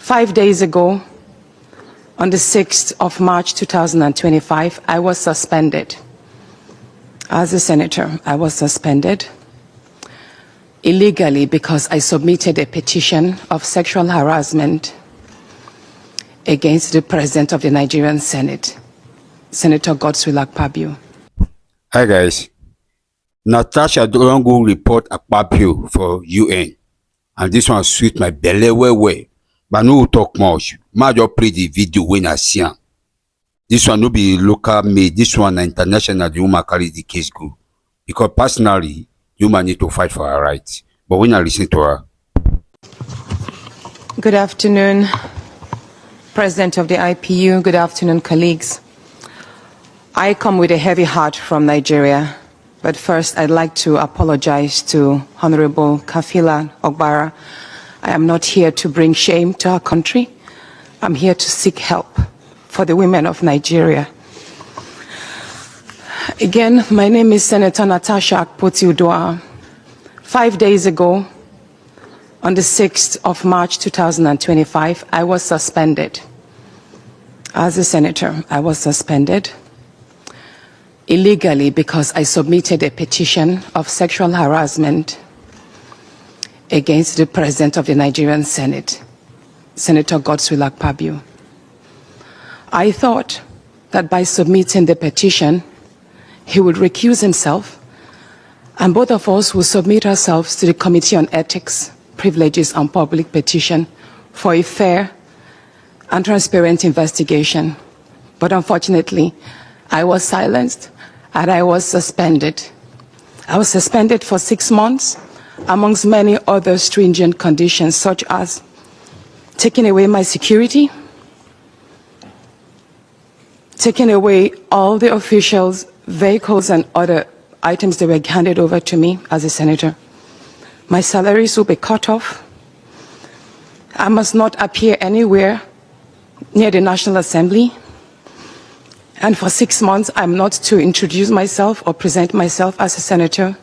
5 days ago, on the 6th of March 2025, I was suspended. As a senator, I was suspended illegally because I submitted a petition of sexual harassment against the President of the Nigerian Senate, Senator Godswill Akpabio. Hi guys, Natasha don't go report Akpabio for UN, and this one sweet my belly well, but no talk much. Ma just play the video when I see am. This one no be local made, this one international. The woman carry the case go, because personally, the woman need to fight for her rights. But when I listen to her. Good afternoon, President of the IPU. Good afternoon, colleagues. I come with a heavy heart from Nigeria, but first I'd like to apologize to Honorable Kafila Ogbara. I am not here to bring shame to our country. I'm here to seek help for the women of Nigeria. Again, my name is Senator Natasha Akpabio. 5 days ago, on the 6th of March 2025, I was suspended. As a senator, I was suspended illegally because I submitted a petition of sexual harassment against the President of the Nigerian Senate, Senator Godswill Akpabio. I thought that by submitting the petition, he would recuse himself, and both of us will submit ourselves to the Committee on Ethics, Privileges and Public Petition for a fair and transparent investigation. But unfortunately, I was silenced and I was suspended. I was suspended for 6 months, amongst many other stringent conditions, such as taking away my security, taking away all the officials, vehicles, and other items that were handed over to me as a senator. My salaries will be cut off. I must not appear anywhere near the National Assembly. And for 6 months, I'm not to introduce myself or present myself as a senator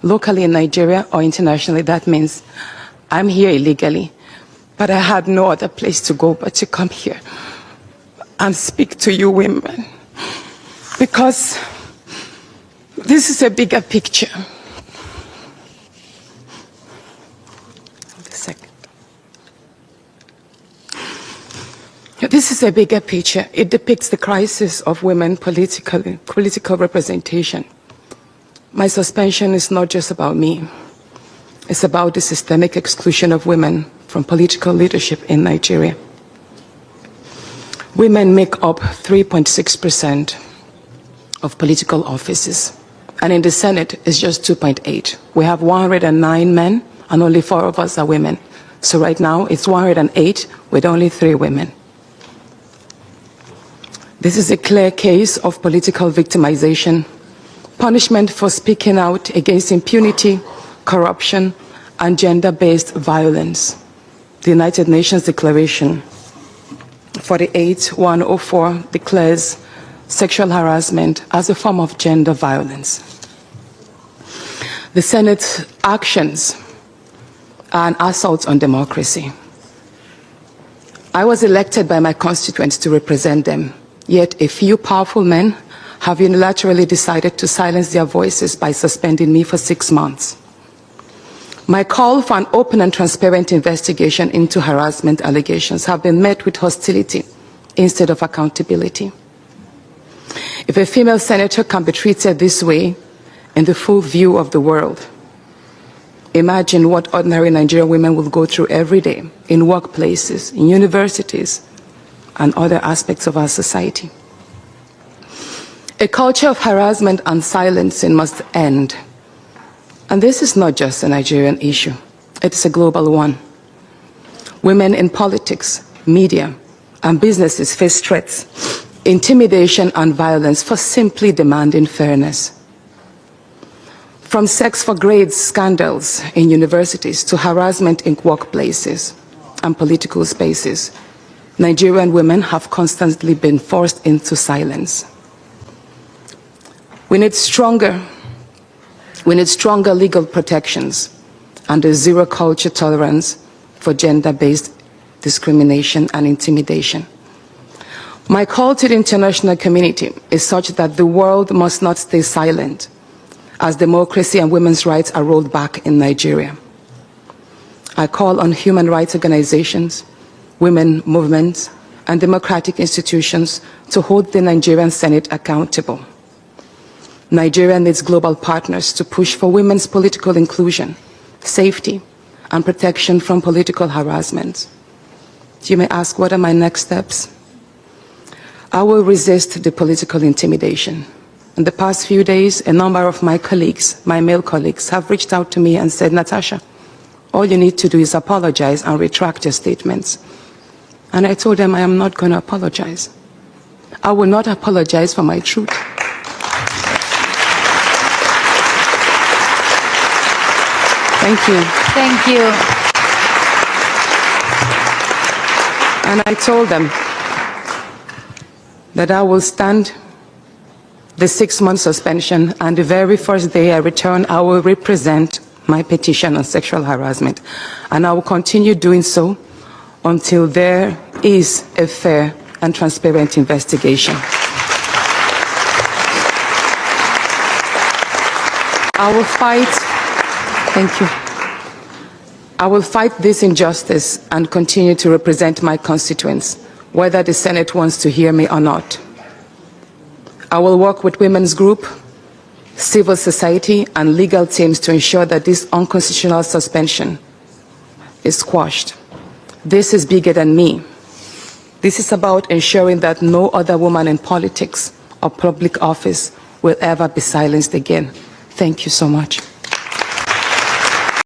locally in Nigeria or internationally. That means I'm here illegally. But I had no other place to go but to come here and speak to you women, because this is a bigger picture. This is a bigger picture. It depicts the crisis of women political representation. My suspension is not just about me. It's about the systemic exclusion of women from political leadership in Nigeria. Women make up 3.6% of political offices, and in the Senate it's just 2.8. We have 109 men and only 4 of us are women. So right now it's 108 with only 3 women. This is a clear case of political victimization, punishment for speaking out against impunity, corruption, and gender-based violence. The United Nations Declaration 48/104 declares sexual harassment as a form of gender violence. The Senate's actions are an assault on democracy. I was elected by my constituents to represent them, yet a few powerful men have unilaterally decided to silence their voices by suspending me for 6 months. My call for an open and transparent investigation into harassment allegations have been met with hostility instead of accountability. If a female senator can be treated this way in the full view of the world, imagine what ordinary Nigerian women will go through every day in workplaces, in universities, and other aspects of our society. A culture of harassment and silencing must end. And this is not just a Nigerian issue, it is a global one. Women in politics, media, and businesses face threats, intimidation, and violence for simply demanding fairness. From sex for grades scandals in universities to harassment in workplaces and political spaces, Nigerian women have constantly been forced into silence. We need stronger legal protections and a zero culture tolerance for gender-based discrimination, and intimidation. My call to the international community is such that the world must not stay silent as democracy and women's rights are rolled back in Nigeria. I call on human rights organizations, women movements, and democratic institutions to hold the Nigerian Senate accountable. Nigeria needs global partners to push for women's political inclusion, safety, and protection from political harassment. You may ask, what are my next steps? I will resist the political intimidation. In the past few days, a number of my colleagues, my male colleagues, have reached out to me and said, Natasha, all you need to do is apologize and retract your statements. And I told them I am not going to apologize. I will not apologize for my truth. Thank you. Thank you. And I told them that I will stand the 6-month suspension, and the very first day I return, I will represent my petition on sexual harassment. And I will continue doing so until there is a fair and transparent investigation. I will fight, thank you. I will fight this injustice and continue to represent my constituents, whether the Senate wants to hear me or not. I will work with women's group, civil society, and legal teams to ensure that this unconstitutional suspension is squashed. This is bigger than me. This is about ensuring that no other woman in politics or public office will ever be silenced again. Thank you so much.